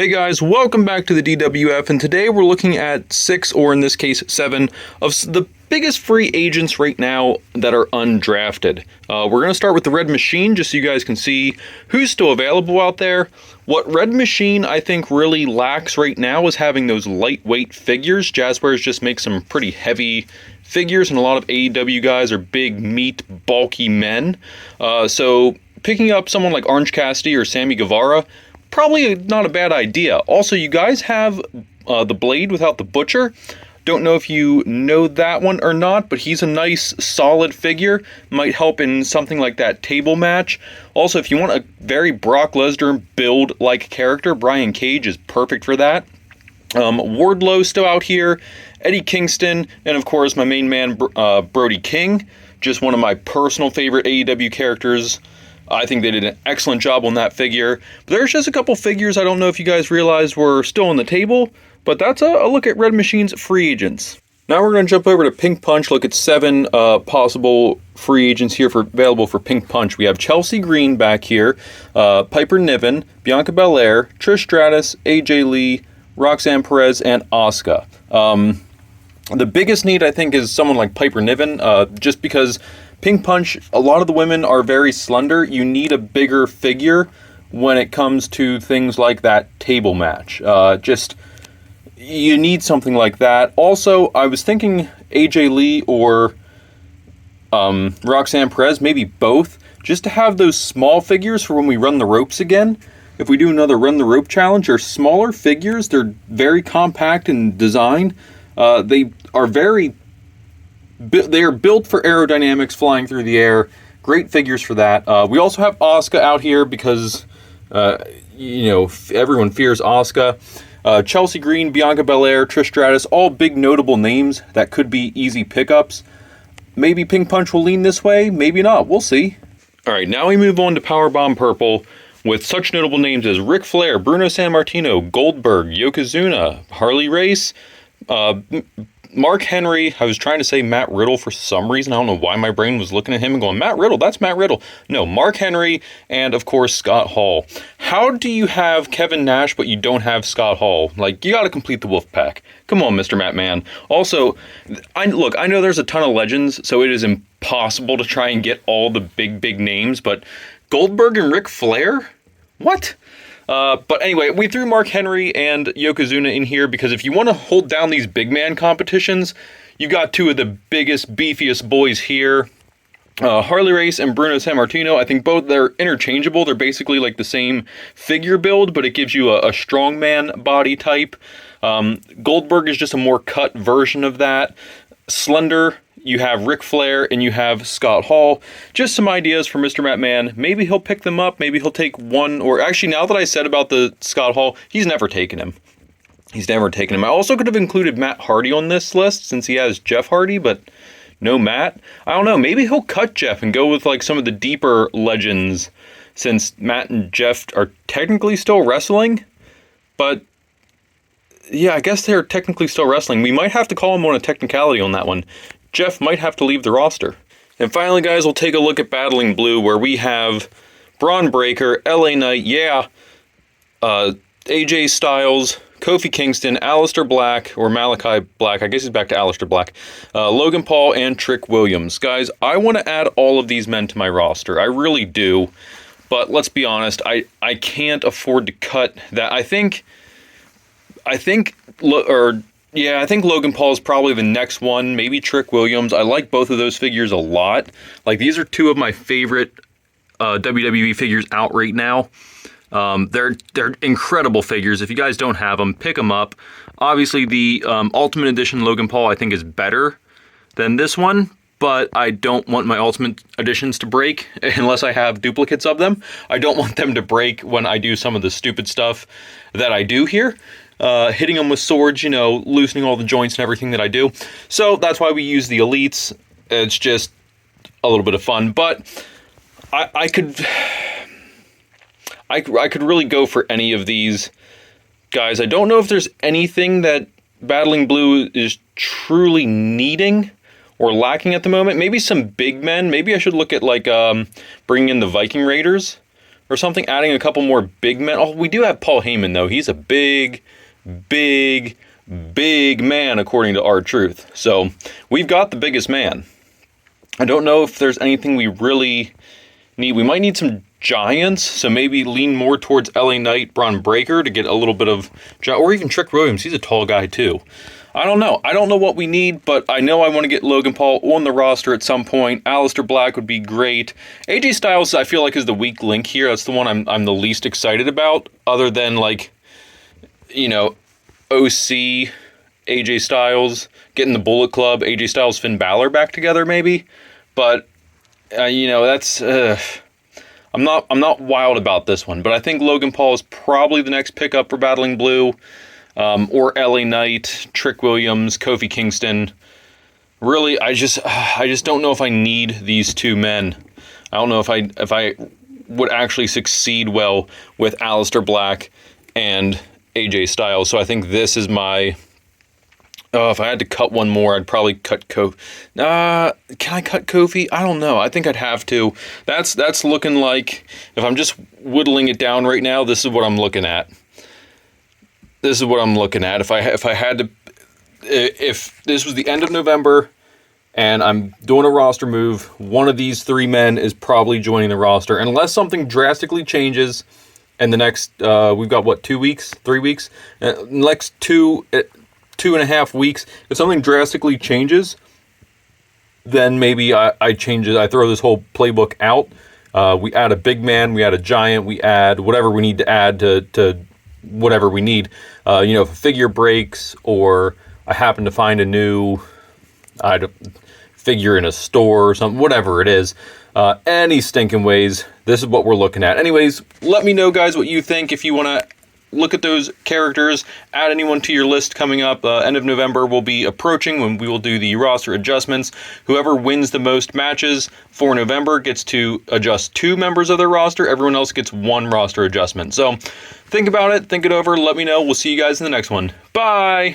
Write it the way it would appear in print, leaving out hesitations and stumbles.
Hey guys, welcome back to the DWF, and today we're looking at 6, or in this case 7, of the biggest free agents right now that are undrafted. We're going to start with the Red Machine, just so you guys can see who's still available out there. What Red Machine, I think, really lacks right now is having those lightweight figures. Jazzwares just makes some pretty heavy figures, and a lot of AEW guys are big, meat, bulky men. So picking up someone like Orange Cassidy or Sammy Guevara, probably not a bad idea. Also, you guys have the Blade without the Butcher. Don't know if you know that one or not, but he's a nice, solid figure. Might help in something like that table match. Also, if you want a very Brock Lesnar build-like character, Brian Cage is perfect for that. Wardlow still out here, Eddie Kingston, and of course my main man, Brody King. Just one of my personal favorite AEW characters. I think they did an excellent job on that figure. But there's just a couple figures I don't know if you guys realized were still on the table, but that's a look at Red Machine's free agents. Now we're going to jump over to Pink Punch, look at 7 possible free agents here available for Pink Punch. We have Chelsea Green back here, Piper Niven, Bianca Belair, Trish Stratus, AJ Lee, Roxanne Perez, and Asuka. The biggest need, I think, is someone like Piper Niven, just because Pink Punch, a lot of the women are very slender. You need a bigger figure when it comes to things like that table match. You need something like that. Also, I was thinking AJ Lee or Roxanne Perez, maybe both, just to have those small figures for when we run the ropes again. If we do another run the rope challenge, they're smaller figures. They're very compact in design. They are built for aerodynamics, flying through the air. Great figures for that. We also have Asuka out here because, everyone fears Asuka. Chelsea Green, Bianca Belair, Trish Stratus, all big notable names that could be easy pickups. Maybe Pink Punch will lean this way, maybe not. We'll see. All right, now we move on to Powerbomb Purple with such notable names as Ric Flair, Bruno Sammartino, Goldberg, Yokozuna, Harley Race, Mark Henry. I was trying to say Matt Riddle for some reason. I don't know why my brain was looking at him and going, Matt Riddle, that's Matt Riddle. No, Mark Henry, and of course, Scott Hall. How do you have Kevin Nash, but you don't have Scott Hall? Like, you got to complete the wolf pack. Come on, Mr. Matt Man. Also, I know there's a ton of legends, so it is impossible to try and get all the big names, but Goldberg and Ric Flair? What? But anyway, we threw Mark Henry and Yokozuna in here because if you want to hold down these big man competitions, you got 2 of the biggest, beefiest boys here. Harley Race and Bruno Sammartino, I think both, they're interchangeable. They're basically like the same figure build, but it gives you a strongman body type. Goldberg is just a more cut version of that. Slender, you have Ric Flair, and you have Scott Hall. Just some ideas for Mr. Matt Man. Maybe he'll pick them up. Maybe he'll take one. Or actually, now that I said about the Scott Hall, he's never taken him. I also could have included Matt Hardy on this list since he has Jeff Hardy, but no Matt. I don't know. Maybe he'll cut Jeff and go with like some of the deeper legends since Matt and Jeff are technically still wrestling. But yeah, I guess they're technically still wrestling. We might have to call him on a technicality on that one. Jeff might have to leave the roster. And finally, guys, we'll take a look at Battling Blue, where we have Braun Breaker, LA Knight, AJ Styles, Kofi Kingston, Aleister Black, or Malachi Black, I guess he's back to Aleister Black, Logan Paul, and Trick Williams. Guys, I want to add all of these men to my roster. I really do. But let's be honest, I can't afford to cut that. I think Logan Paul is probably the next one, maybe Trick Williams. I like both of those figures a lot. Like, these are 2 of my favorite WWE figures out right now. They're incredible figures. If you guys don't have them, pick them up. Obviously, the Ultimate Edition Logan Paul, I think, is better than this one, but I don't want my Ultimate Editions to break unless I have duplicates of them. I don't want them to break when I do some of the stupid stuff that I do here. Hitting them with swords, loosening all the joints and everything that I do. So that's why we use the Elites. It's just a little bit of fun. But I could really go for any of these guys. I don't know if there's anything that Battling Blue is truly needing or lacking at the moment. Maybe some big men. Maybe I should look at bringing in the Viking Raiders or something, adding a couple more big men. Oh, we do have Paul Heyman, though. He's a big man, according to R-Truth. So we've got the biggest man. I don't know if there's anything we really need. We might need some giants, so maybe lean more towards LA Knight, Braun Breaker to get a little bit of, or even Trick Williams. He's a tall guy too. I don't know. I don't know what we need, but I know I want to get Logan Paul on the roster at some point. Aleister Black would be great. AJ Styles, I feel like, is the weak link here. That's the one I'm the least excited about, other than, like, you know, OC, AJ Styles, getting the Bullet Club, AJ Styles, Finn Balor back together, maybe. But, you know, that's... I'm not wild about this one, but I think Logan Paul is probably the next pickup for Battling Blue. Or LA Knight, Trick Williams, Kofi Kingston. Really, I just don't know if I need these two men. I don't know if I would actually succeed well with Aleister Black and AJ Styles. So I think this is my... if I had to cut one more, I'd probably cut Kofi. Can I cut Kofi? I don't know. I think I'd have to. That's looking like, if I'm just whittling it down right now, this is what I'm looking at. This is what I'm looking at. If I had to, if this was the end of November and I'm doing a roster move, one of these three men is probably joining the roster, unless something drastically changes in the next, we've got what, 2 weeks, 3 weeks, next 2.5 weeks. If something drastically changes, then maybe I change it. I throw this whole playbook out. We add a big man, we add a giant, we add whatever we need to add to whatever we need. You know, if a figure breaks, or I happen to find a new figure in a store or something, whatever it is, any stinking ways, this is what we're looking at. Anyways, let me know, guys, what you think. If you want to look at those characters, add anyone to your list coming up. End of November will be approaching when we will do the roster adjustments. Whoever wins the most matches for November gets to adjust 2 members of their roster. Everyone else gets 1 roster adjustment. So think about it, think it over, let me know. We'll see you guys in the next one. Bye!